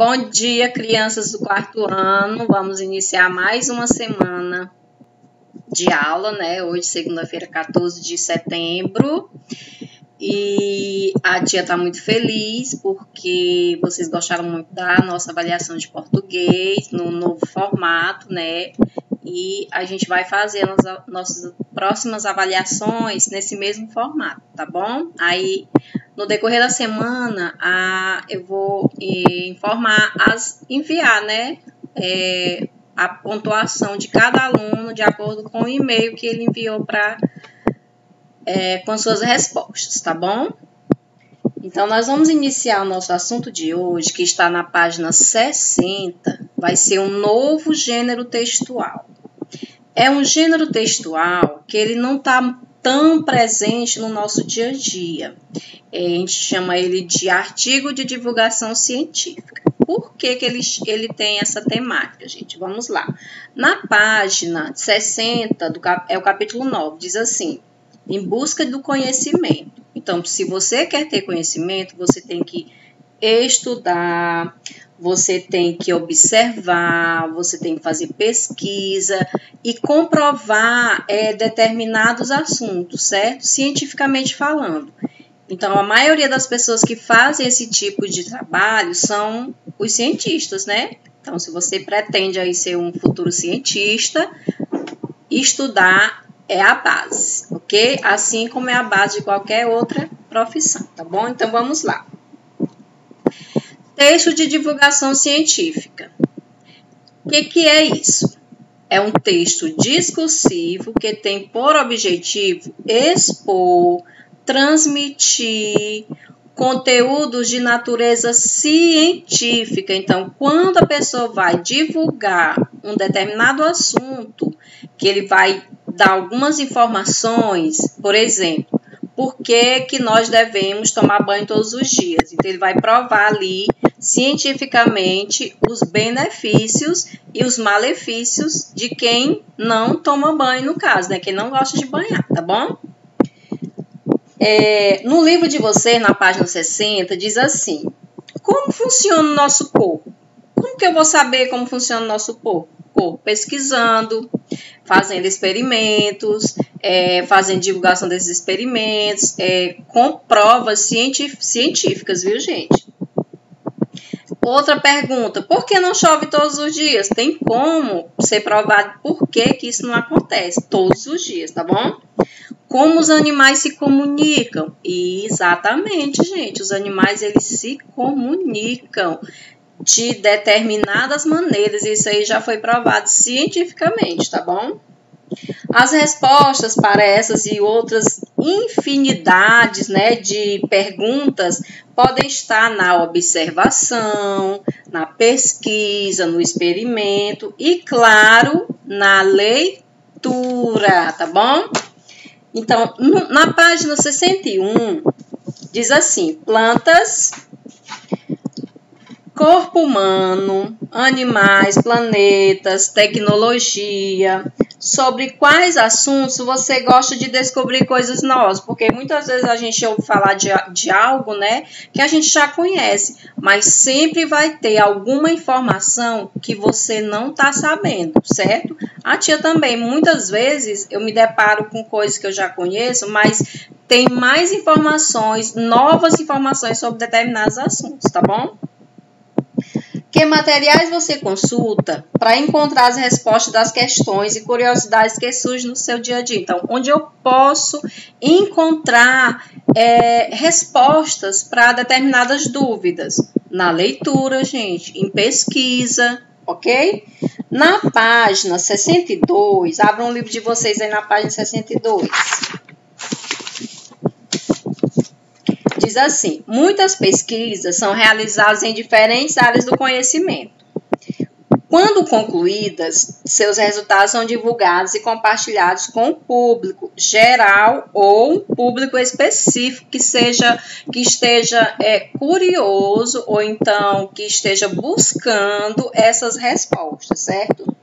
Bom dia, crianças do quarto ano. Vamos iniciar mais uma semana de aula, né? Hoje, segunda-feira, 14 de setembro. E a tia tá muito feliz porque vocês gostaram muito da nossa avaliação de português no novo formato, né? E a gente vai fazer as nossas próximas avaliações nesse mesmo formato, tá bom? Aí, no decorrer da semana, eu vou enviar, né? A pontuação de cada aluno de acordo com o e-mail que ele enviou com suas respostas, tá bom? Então, nós vamos iniciar o nosso assunto de hoje, que está na página 60, vai ser um novo gênero textual. É um gênero textual que ele não está tão presente no nosso dia a dia. A gente chama ele de artigo de divulgação científica. Por que ele tem essa temática, gente? Vamos lá. Na página 60, é o capítulo 9, diz assim: em busca do conhecimento. Então, se você quer ter conhecimento, você tem que estudar, você tem que observar, você tem que fazer pesquisa e comprovar determinados assuntos, certo? Cientificamente falando. Então, a maioria das pessoas que fazem esse tipo de trabalho são os cientistas, né? Então, se você pretende aí ser um futuro cientista, estudar é a base, ok? Assim como é a base de qualquer outra profissão, tá bom? Então, vamos lá. Texto de divulgação científica. O que é isso? É um texto discursivo que tem por objetivo expor, transmitir conteúdos de natureza científica. Então, quando a pessoa vai divulgar um determinado assunto, que ele vai dar algumas informações, por exemplo, por que nós devemos tomar banho todos os dias. Então, ele vai provar ali, cientificamente, os benefícios e os malefícios de quem não toma banho, no caso, né? Quem não gosta de banhar, tá bom? No livro de vocês, na página 60, diz assim: como funciona o nosso corpo? Como que eu vou saber como funciona o nosso corpo? Pesquisando, fazendo experimentos, fazendo divulgação desses experimentos, com provas científicas, viu, gente? Outra pergunta: por que não chove todos os dias? Tem como ser provado por que isso não acontece todos os dias, tá bom? Como os animais se comunicam? Exatamente, gente, os animais eles se comunicam de determinadas maneiras, isso aí já foi provado cientificamente, tá bom? As respostas para essas e outras infinidades, né, de perguntas podem estar na observação, na pesquisa, no experimento e, claro, na leitura, tá bom? Então, na página 61, diz assim: plantas, corpo humano, animais, planetas, tecnologia. Sobre quais assuntos você gosta de descobrir coisas novas? Porque muitas vezes a gente ouve falar de algo, né, que a gente já conhece, mas sempre vai ter alguma informação que você não está sabendo, certo? A tia também, muitas vezes eu me deparo com coisas que eu já conheço, mas tem mais informações, novas informações sobre determinados assuntos, tá bom? Que materiais você consulta para encontrar as respostas das questões e curiosidades que surgem no seu dia a dia? Então, onde eu posso encontrar respostas para determinadas dúvidas? Na leitura, gente, em pesquisa, ok? Na página 62, abram um livro de vocês aí na página 62. Diz assim: muitas pesquisas são realizadas em diferentes áreas do conhecimento. Quando concluídas, seus resultados são divulgados e compartilhados com o público geral ou um público específico que esteja curioso ou então que esteja buscando essas respostas, certo?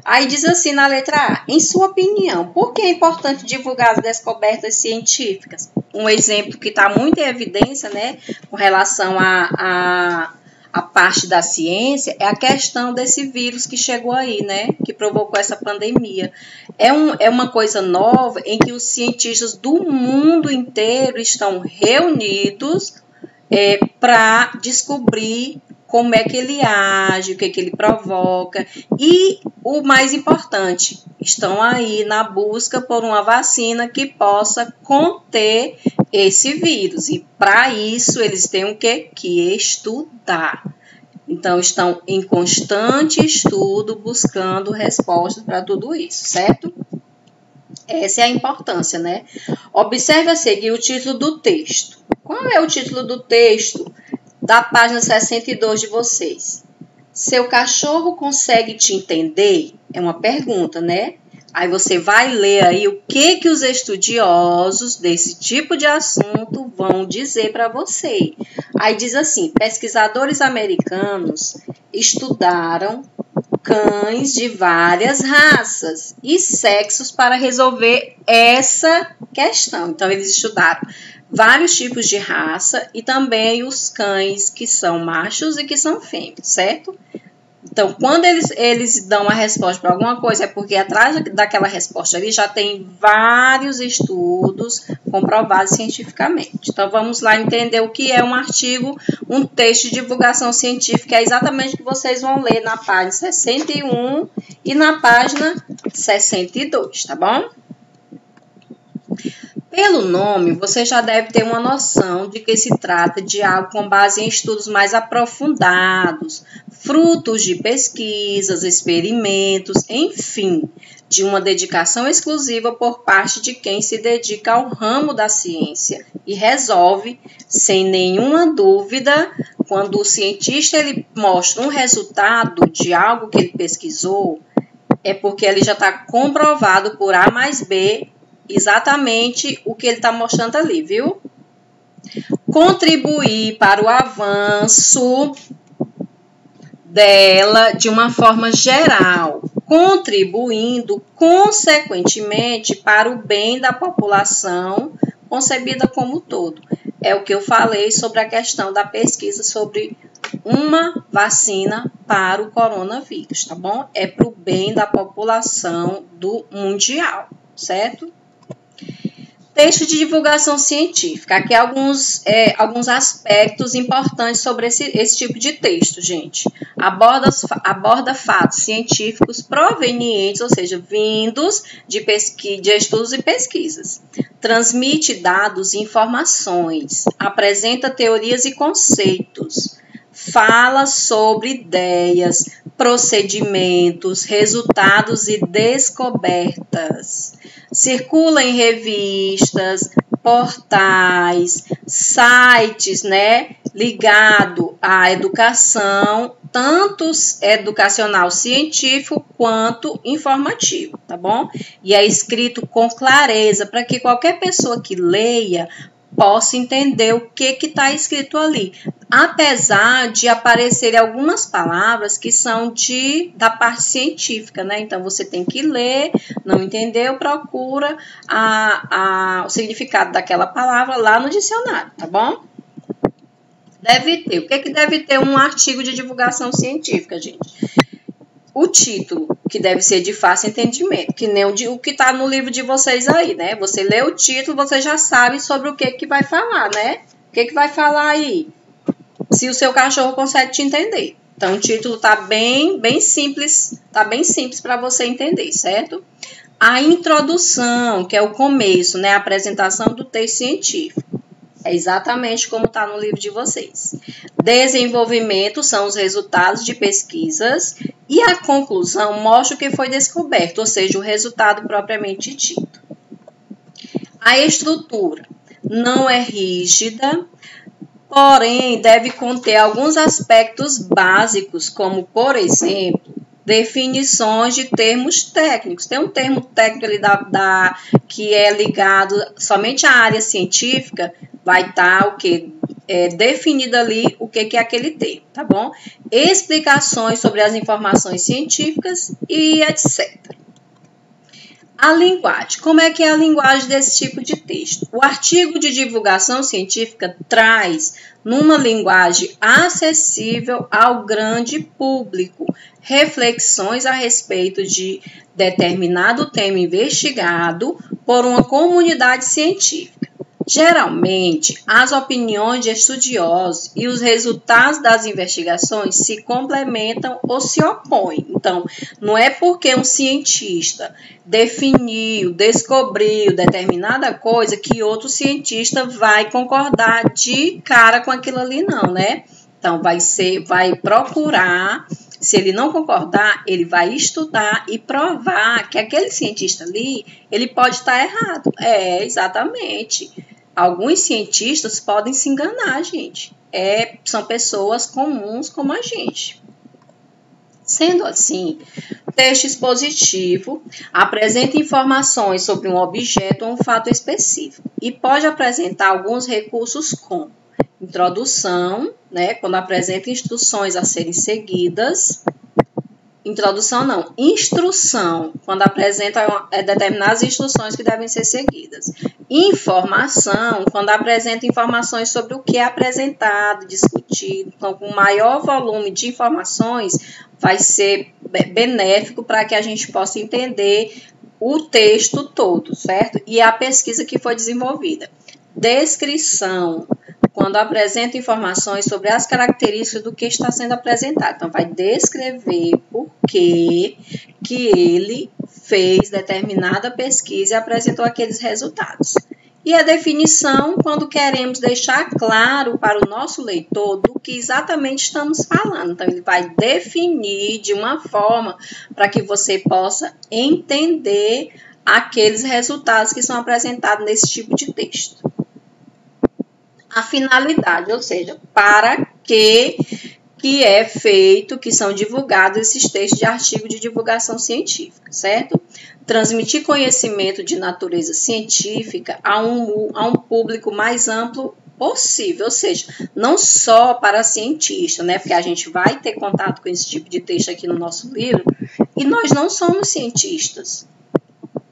Aí diz assim na letra A: em sua opinião, por que é importante divulgar as descobertas científicas? Um exemplo que está muito em evidência, né, com relação a parte da ciência é a questão desse vírus que chegou aí, né? Que provocou essa pandemia. É uma coisa nova em que os cientistas do mundo inteiro estão reunidos para descobrir como é que ele age, o que ele provoca. E o mais importante, estão aí na busca por uma vacina que possa conter esse vírus. E para isso eles têm o quê? Que estudar. Então, estão em constante estudo, buscando respostas para tudo isso, certo? Essa é a importância, né? Observe a seguir o título do texto. Qual é o título do texto da página 62 de vocês? Seu cachorro consegue te entender? É uma pergunta, né? Aí você vai ler aí o que os estudiosos desse tipo de assunto vão dizer para você. Aí diz assim, pesquisadores americanos estudaram cães de várias raças e sexos para resolver essa questão. Então, eles estudaram vários tipos de raça e também os cães que são machos e que são fêmeas, certo? Então, quando eles dão a resposta para alguma coisa, é porque atrás daquela resposta ali já tem vários estudos comprovados cientificamente. Então, vamos lá entender o que é um artigo, um texto de divulgação científica. É exatamente o que vocês vão ler na página 61 e na página 62, tá bom? Pelo nome, você já deve ter uma noção de que se trata de algo com base em estudos mais aprofundados, frutos de pesquisas, experimentos, enfim, de uma dedicação exclusiva por parte de quem se dedica ao ramo da ciência e resolve, sem nenhuma dúvida, quando o cientista ele mostra um resultado de algo que ele pesquisou, é porque ele já está comprovado por A mais B exatamente o que ele está mostrando ali, viu? Contribuir para o avanço dela de uma forma geral, contribuindo, consequentemente, para o bem da população concebida como todo. É o que eu falei sobre a questão da pesquisa sobre uma vacina para o coronavírus, tá bom? É para o bem da população do mundial, certo? Texto de divulgação científica. Aqui alguns aspectos importantes sobre esse tipo de texto, gente. Aborda fatos científicos provenientes, ou seja, vindos de estudos e pesquisas. Transmite dados e informações. Apresenta teorias e conceitos. Fala sobre ideias, procedimentos, resultados e descobertas. Circula em revistas, portais, sites, né, ligado à educação, tanto educacional científico quanto informativo, tá bom? E é escrito com clareza para que qualquer pessoa que leia possa entender o que está escrito ali, apesar de aparecerem algumas palavras que são da parte científica, né? Então, você tem que ler, não entendeu, procura o significado daquela palavra lá no dicionário, tá bom? Deve ter. O que deve ter um artigo de divulgação científica, gente? O título, que deve ser de fácil entendimento, que nem o que está no livro de vocês aí, né? Você lê o título, você já sabe sobre o que vai falar, né? O que vai falar aí? Se o seu cachorro consegue te entender. Então, o título está bem simples, para você entender, certo? A introdução, que é o começo, né? A apresentação do texto científico. É exatamente como está no livro de vocês. Desenvolvimento são os resultados de pesquisas e a conclusão mostra o que foi descoberto, ou seja, o resultado propriamente dito. A estrutura não é rígida, porém deve conter alguns aspectos básicos, como, por exemplo, definições de termos técnicos. Tem um termo técnico ali que é ligado somente à área científica, vai estar o que? Definido ali o que é aquele termo, tá bom? Explicações sobre as informações científicas e etc. A linguagem. Como é que é a linguagem desse tipo de texto? O artigo de divulgação científica traz, numa linguagem acessível ao grande público, reflexões a respeito de determinado tema investigado por uma comunidade científica. Geralmente, as opiniões de estudiosos e os resultados das investigações se complementam ou se opõem. Então, não é porque um cientista definiu, descobriu determinada coisa que outro cientista vai concordar de cara com aquilo ali, não, né? Então, vai procurar. Se ele não concordar, ele vai estudar e provar que aquele cientista ali, ele pode estar errado. Exatamente. Alguns cientistas podem se enganar, gente. São pessoas comuns como a gente. Sendo assim, o texto expositivo apresenta informações sobre um objeto ou um fato específico e pode apresentar alguns recursos como introdução, né, quando apresenta instruções a serem seguidas. Instrução, quando apresenta determinadas instruções que devem ser seguidas. Informação, quando apresenta informações sobre o que é apresentado, discutido. Então, com maior volume de informações, vai ser benéfico para que a gente possa entender o texto todo, certo? E a pesquisa que foi desenvolvida. Descrição, quando apresenta informações sobre as características do que está sendo apresentado. Então, vai descrever por que ele fez determinada pesquisa e apresentou aqueles resultados. E a definição, quando queremos deixar claro para o nosso leitor do que exatamente estamos falando. Então, ele vai definir de uma forma para que você possa entender aqueles resultados que são apresentados nesse tipo de texto. A finalidade, ou seja, para que é feito, que são divulgados esses textos de artigo de divulgação científica, certo? Transmitir conhecimento de natureza científica a um público mais amplo possível, ou seja, não só para cientistas, né? Porque a gente vai ter contato com esse tipo de texto aqui no nosso livro e nós não somos cientistas.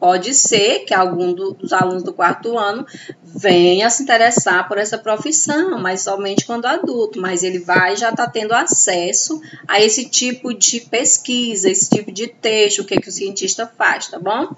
Pode ser que algum dos alunos do 4º ano venha a se interessar por essa profissão, mas somente quando adulto, mas ele já está tendo acesso a esse tipo de pesquisa, esse tipo de texto, o que o cientista faz, tá bom?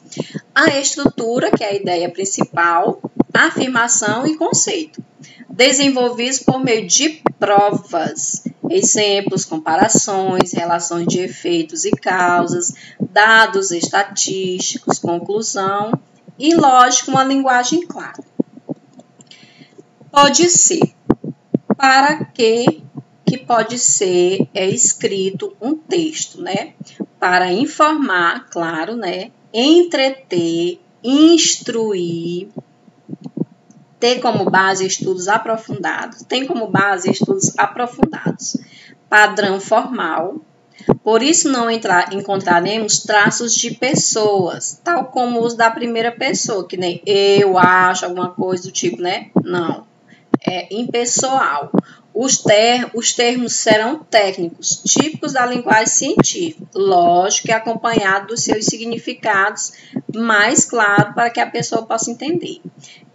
A estrutura, que é a ideia principal, afirmação e conceito, desenvolvidos por meio de provas, exemplos, comparações, relações de efeitos e causas, dados estatísticos, conclusão e, lógico, uma linguagem clara. Pode ser. Para que pode ser escrito um texto, né? Para informar, claro, né? Entreter, instruir, ter como base estudos aprofundados, padrão formal, por isso não encontraremos traços de pessoas, tal como o uso da primeira pessoa, que nem eu acho, alguma coisa do tipo, né? Não, é impessoal. Os termos serão técnicos, típicos da linguagem científica, lógico que acompanhado dos seus significados mais claros para que a pessoa possa entender.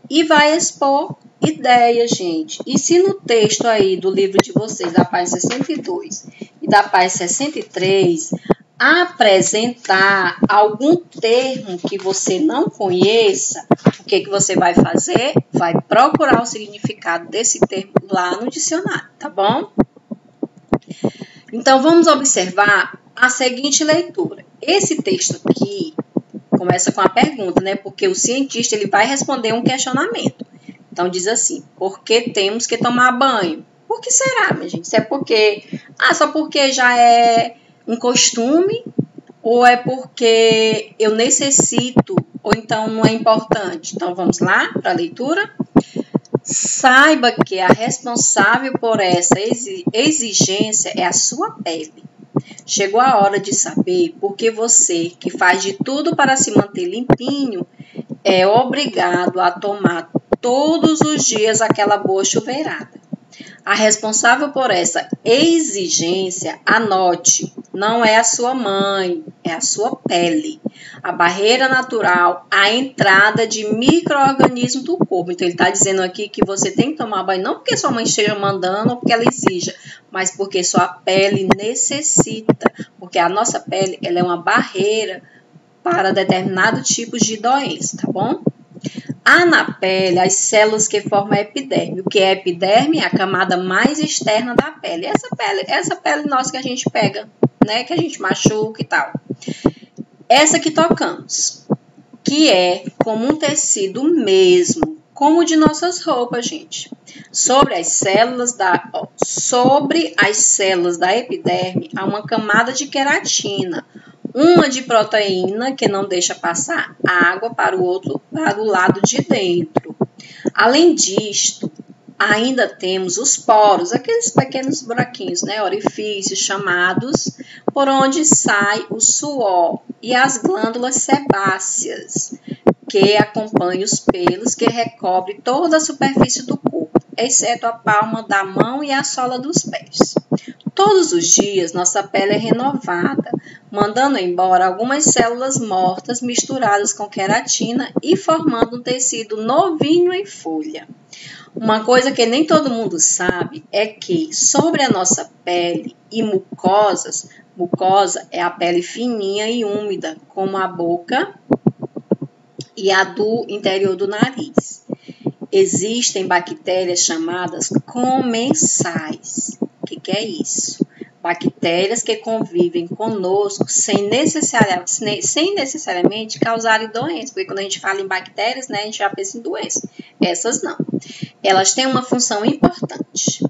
E vai expor ideias, gente. E se no texto aí do livro de vocês, da página 62 e da página 63, apresentar algum termo que você não conheça, o que você vai fazer? Vai procurar o significado desse termo lá no dicionário, tá bom? Então, vamos observar a seguinte leitura. Esse texto aqui começa com a pergunta, né? Porque o cientista ele vai responder um questionamento. Então, diz assim, por que temos que tomar banho? Por que será, minha gente? Se é porque, só porque já é um costume, ou é porque eu necessito, ou então não é importante? Então, vamos lá para a leitura. Saiba que a responsável por essa exigência é a sua pele. Chegou a hora de saber por que você, que faz de tudo para se manter limpinho, é obrigado a tomar todos os dias aquela boa chuveirada. A responsável por essa exigência, anote, não é a sua mãe, é a sua pele. A barreira natural, a entrada de micro-organismos do corpo. Então, ele está dizendo aqui que você tem que tomar banho não porque sua mãe esteja mandando ou porque ela exija, mas porque sua pele necessita. Porque a nossa pele ela é uma barreira para determinados tipos de doença, tá bom? Há na pele as células que formam a epiderme. O que é epiderme? É a camada mais externa da pele. Essa pele nossa que a gente pega, né? Que a gente machuca e tal. Essa que tocamos, que é como um tecido mesmo, como o de nossas roupas, gente. Sobre as células da epiderme há uma camada de queratina. Uma de proteína que não deixa passar água para o lado de dentro. Além disto, ainda temos os poros, aqueles pequenos buraquinhos, né, orifícios chamados, por onde sai o suor, e as glândulas sebáceas, que acompanham os pelos que recobrem toda a superfície do corpo, exceto a palma da mão e a sola dos pés. Todos os dias, nossa pele é renovada, mandando embora algumas células mortas misturadas com queratina e formando um tecido novinho em folha. Uma coisa que nem todo mundo sabe é que sobre a nossa pele e mucosa é a pele fininha e úmida, como a boca e a do interior do nariz. Existem bactérias chamadas comensais. O que é isso? Bactérias que convivem conosco sem necessariamente causarem doenças. Porque quando a gente fala em bactérias, né, a gente já pensa em doenças. Essas não. Elas têm uma função importante.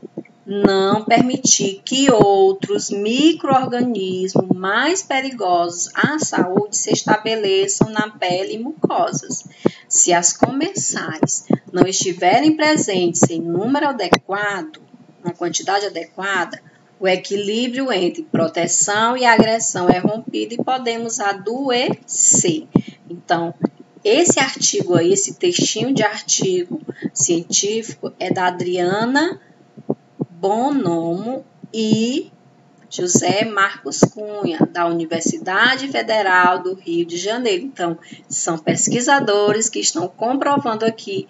Não permitir que outros micro-organismos mais perigosos à saúde se estabeleçam na pele e mucosas. Se as comensais não estiverem presentes em número adequado, uma quantidade adequada, o equilíbrio entre proteção e agressão é rompido e podemos adoecer. Então, esse artigo aí, esse textinho de artigo científico é da Adriana Bonomo e José Marcos Cunha, da Universidade Federal do Rio de Janeiro. Então, são pesquisadores que estão comprovando aqui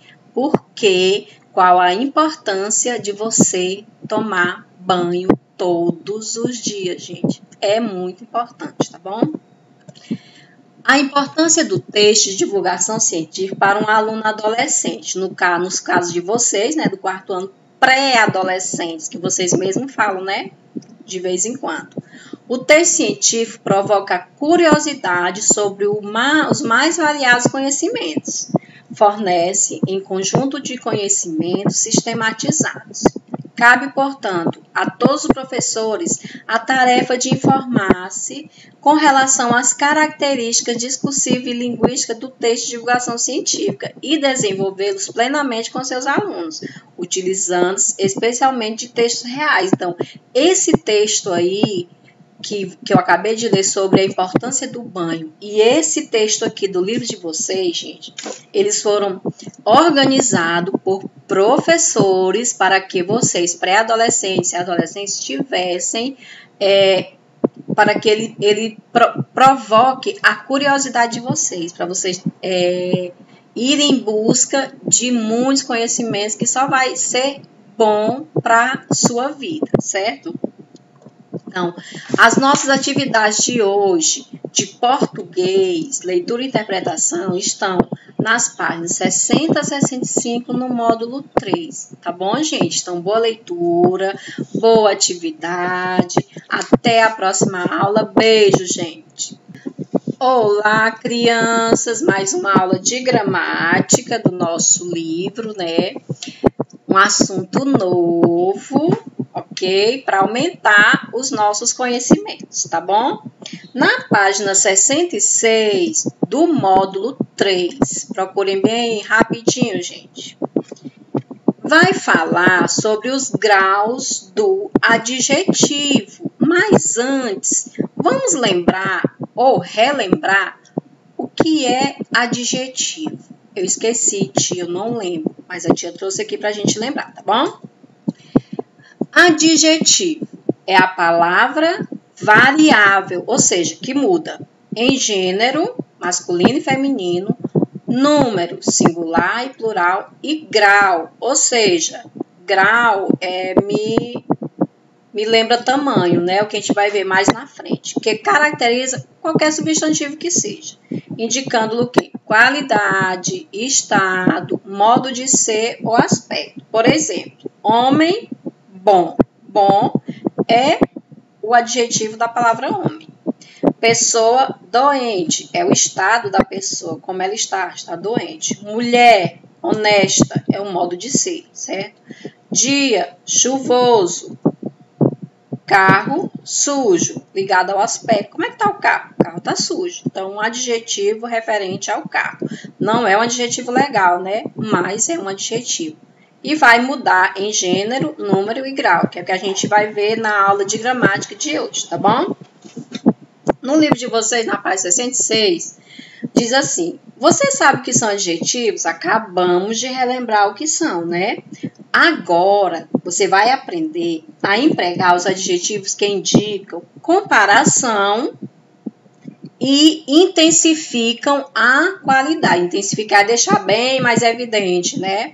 qual a importância de você tomar banho todos os dias, gente. É muito importante, tá bom? A importância do texto de divulgação científica para um aluno adolescente, nos casos de vocês, né, do quarto ano, pré-adolescentes, que vocês mesmos falam, né, de vez em quando. O texto científico provoca curiosidade sobre os mais variados conhecimentos. Fornece em conjunto de conhecimentos sistematizados. Cabe, portanto, a todos os professores a tarefa de informar-se com relação às características discursivas e linguísticas do texto de divulgação científica e desenvolvê-los plenamente com seus alunos, utilizando especialmente de textos reais. Então, esse texto aí que eu acabei de ler sobre a importância do banho e esse texto aqui do livro de vocês, gente, eles foram organizados por professores para que vocês, pré-adolescentes e adolescentes, tivessem, para que ele provoque a curiosidade de vocês, para vocês irem em busca de muitos conhecimentos que só vai ser bom para a sua vida, certo? Então, as nossas atividades de hoje, de português, leitura e interpretação, estão nas páginas 60 a 65 no módulo 3, tá bom, gente? Então, boa leitura, boa atividade, até a próxima aula, beijo, gente! Olá, crianças, mais uma aula de gramática do nosso livro, né? Um assunto novo, ok? Para aumentar os nossos conhecimentos, tá bom? Na página 66 do módulo 3, procurem bem rapidinho, gente. Vai falar sobre os graus do adjetivo, mas antes, vamos lembrar ou relembrar o que é adjetivo. Eu esqueci, tia, eu não lembro, mas a tia trouxe aqui para a gente lembrar, tá bom? Adjetivo é a palavra variável, ou seja, que muda em gênero, masculino e feminino, número, singular e plural, e grau, ou seja, grau me lembra tamanho, né? O que a gente vai ver mais na frente, que caracteriza qualquer substantivo que seja, indicando o quê? Qualidade, estado, modo de ser ou aspecto. Por exemplo, homem, bom. Bom é o adjetivo da palavra homem. Pessoa doente é o estado da pessoa, como ela está doente. Mulher honesta é o modo de ser, certo? Dia chuvoso. Carro sujo, ligado ao aspecto. Como é que está o carro? O carro está sujo. Então, um adjetivo referente ao carro. Não é um adjetivo legal, né? Mas é um adjetivo. E vai mudar em gênero, número e grau, que é o que a gente vai ver na aula de gramática de hoje, tá bom? No livro de vocês, na página 66, diz assim: você sabe o que são adjetivos? Acabamos de relembrar o que são, né? Agora, você vai aprender a empregar os adjetivos que indicam comparação e intensificam a qualidade. Intensificar é deixar bem mais evidente, né?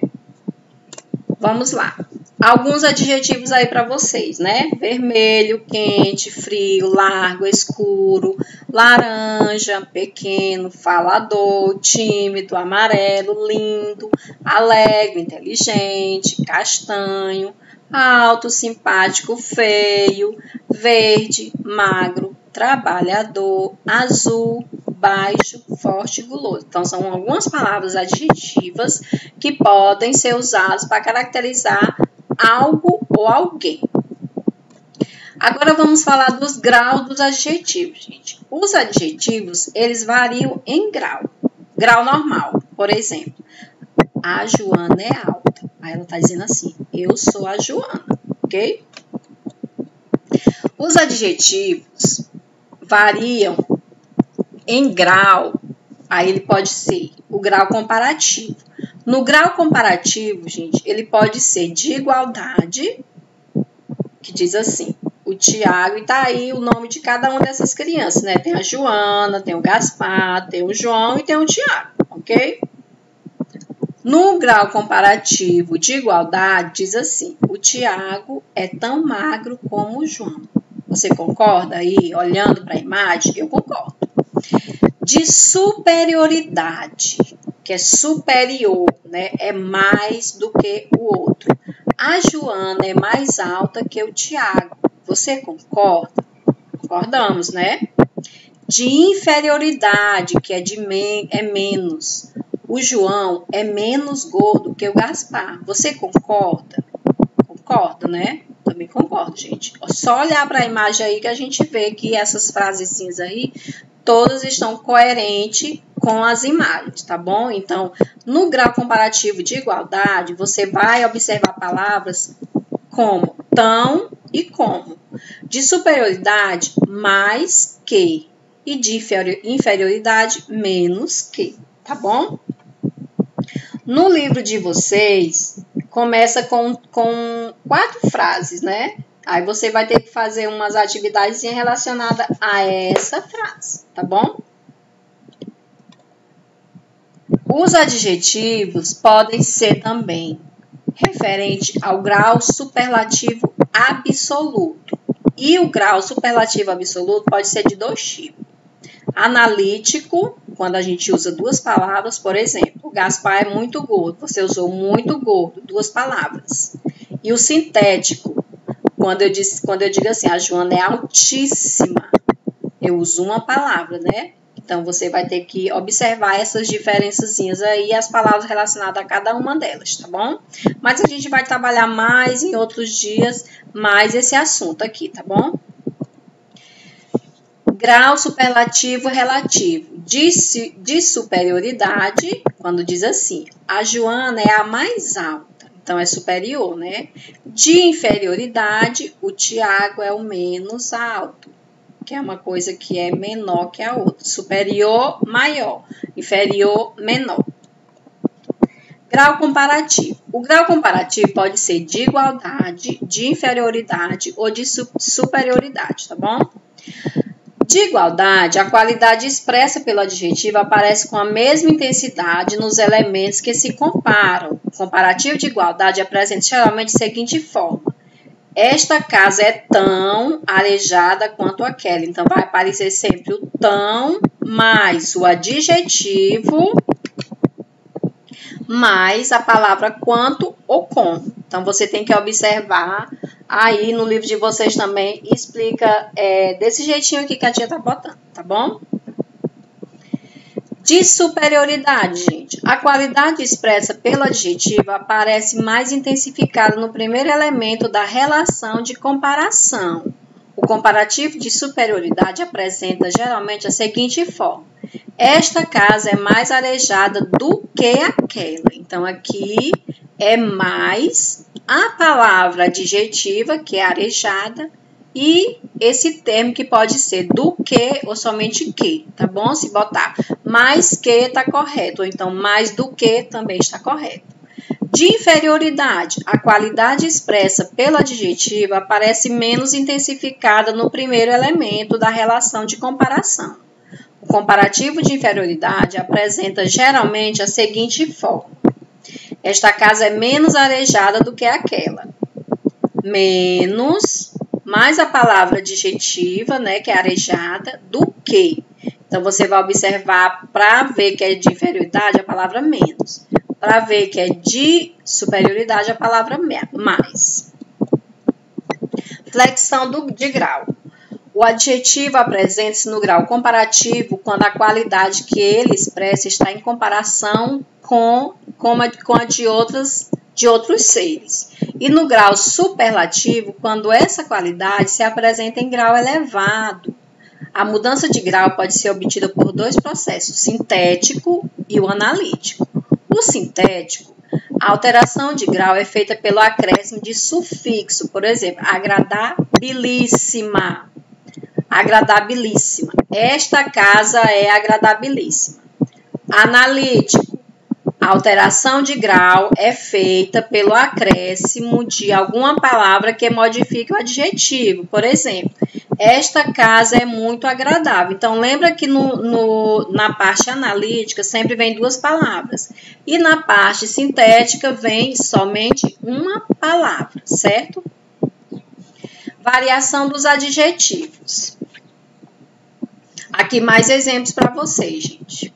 Vamos lá. Alguns adjetivos aí para vocês, né? Vermelho, quente, frio, largo, escuro, laranja, pequeno, falador, tímido, amarelo, lindo, alegre, inteligente, castanho, alto, simpático, feio, verde, magro, trabalhador, azul, baixo, forte e guloso. Então, são algumas palavras adjetivas que podem ser usadas para caracterizar algo ou alguém. Agora vamos falar dos graus dos adjetivos, gente. Os adjetivos, eles variam em grau. Grau normal, por exemplo, a Joana é alta. Aí ela está dizendo assim, eu sou a Joana, ok? Os adjetivos variam em grau, aí ele pode ser o grau comparativo. No grau comparativo, gente, ele pode ser de igualdade, que diz assim, o Tiago, e tá aí o nome de cada uma dessas crianças, né? Tem a Joana, tem o Gaspar, tem o João e tem o Tiago, ok? No grau comparativo de igualdade, diz assim, o Tiago é tão magro como o João. Você concorda aí, olhando para a imagem? Eu concordo. De superioridade, que é superior, né? É mais do que o outro. A Joana é mais alta que o Tiago. Você concorda? Concordamos, né? De inferioridade, que é menos. O João é menos gordo que o Gaspar. Você concorda? Concorda, né? Também concordo, gente. Só olhar para a imagem aí que a gente vê que essas frasezinhas aí todas estão coerentes com as imagens, tá bom? Então, no grau comparativo de igualdade, você vai observar palavras como tão e como. De superioridade, mais que. E de inferioridade, menos que, tá bom? No livro de vocês, começa com 4 frases, né? Aí você vai ter que fazer umas atividades relacionadas a essa frase, tá bom? Os adjetivos podem ser também referente ao grau superlativo absoluto. E o grau superlativo absoluto pode ser de 2 tipos. Analítico, quando a gente usa 2 palavras, por exemplo, o Gaspar é muito gordo, você usou muito gordo, 2 palavras. E o sintético, quando eu digo assim, a Joana é altíssima, eu uso uma palavra, né? Então, você vai ter que observar essas diferençazinhas aí, as palavras relacionadas a cada uma delas, tá bom? Mas a gente vai trabalhar mais em outros dias, mais esse assunto aqui, tá bom? Grau superlativo relativo. De superioridade, quando diz assim, a Joana é a mais alta. Então, é superior, né? De inferioridade, o Tiago é o menos alto, que é uma coisa que é menor que a outra. Superior, maior. Inferior, menor. Grau comparativo. O grau comparativo pode ser de igualdade, de inferioridade ou de superioridade, tá bom? De igualdade, a qualidade expressa pelo adjetivo aparece com a mesma intensidade nos elementos que se comparam. O comparativo de igualdade apresenta geralmente a seguinte forma. Esta casa é tão arejada quanto aquela. Então, vai aparecer sempre o tão mais o adjetivo mais a palavra quanto ou com. Então, você tem que observar aí no livro de vocês também, explica desse jeitinho aqui que a tia tá botando, tá bom? De superioridade, gente. A qualidade expressa pelo adjetivo aparece mais intensificada no primeiro elemento da relação de comparação. O comparativo de superioridade apresenta geralmente a seguinte forma. Esta casa é mais arejada do que aquela. Então, aqui é mais a palavra adjetiva, que é arejada, e esse termo que pode ser do que ou somente que, tá bom? Se botar mais que tá correto, ou então mais do que também está correto. De inferioridade, a qualidade expressa pelo adjetivo aparece menos intensificada no primeiro elemento da relação de comparação. O comparativo de inferioridade apresenta geralmente a seguinte forma. Esta casa é menos arejada do que aquela. Menos, mais a palavra adjetiva, né, que é arejada, do que. Então, você vai observar para ver que é de inferioridade a palavra menos. Para ver que é de superioridade a palavra mais. Flexão de grau. O adjetivo apresenta-se no grau comparativo quando a qualidade que ele expressa está em comparação com a de outros seres. E no grau superlativo, quando essa qualidade se apresenta em grau elevado. A mudança de grau pode ser obtida por dois processos, o sintético e o analítico. O sintético, a alteração de grau é feita pelo acréscimo de sufixo, por exemplo, agradabilíssima. Agradabilíssima. Esta casa é agradabilíssima. Analítico. A alteração de grau é feita pelo acréscimo de alguma palavra que modifique o adjetivo. Por exemplo, esta casa é muito agradável. Então, lembra que na parte analítica sempre vem duas palavras. E na parte sintética vem somente uma palavra, certo? Variação dos adjetivos. Aqui mais exemplos para vocês, gente.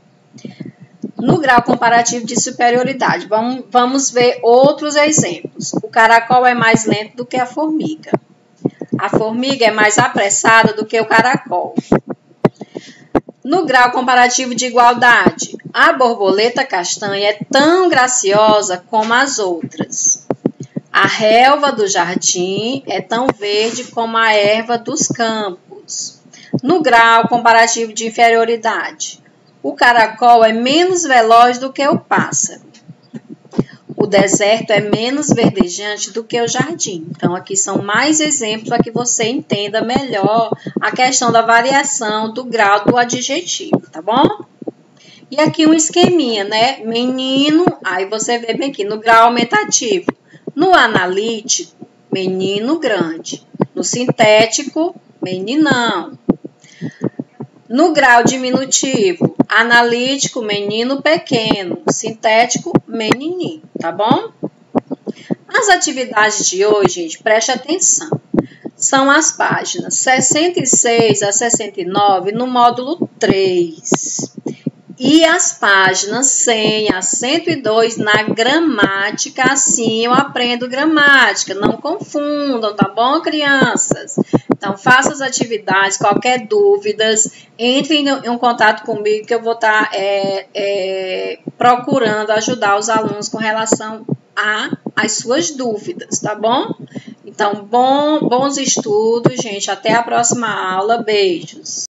No grau comparativo de superioridade, vamos ver outros exemplos. O caracol é mais lento do que a formiga. A formiga é mais apressada do que o caracol. No grau comparativo de igualdade, a borboleta castanha é tão graciosa como as outras. A relva do jardim é tão verde como a erva dos campos. No grau comparativo de inferioridade, o caracol é menos veloz do que o pássaro. O deserto é menos verdejante do que o jardim. Então, aqui são mais exemplos para que você entenda melhor a questão da variação do grau do adjetivo, tá bom? E aqui um esqueminha, né? Menino, aí você vê bem aqui, no grau aumentativo. No analítico, menino grande. No sintético, meninão. No grau diminutivo, analítico, menino pequeno, sintético, menininho, tá bom? As atividades de hoje, gente, preste atenção. São as páginas 66 a 69 no módulo 3. E as páginas 100 a 102 na gramática, assim eu aprendo gramática. Não confundam, tá bom, crianças? Então, faça as atividades, qualquer dúvidas, entre em contato comigo que eu vou estar procurando ajudar os alunos com relação às suas dúvidas, tá bom? Então, bons estudos, gente. Até a próxima aula. Beijos.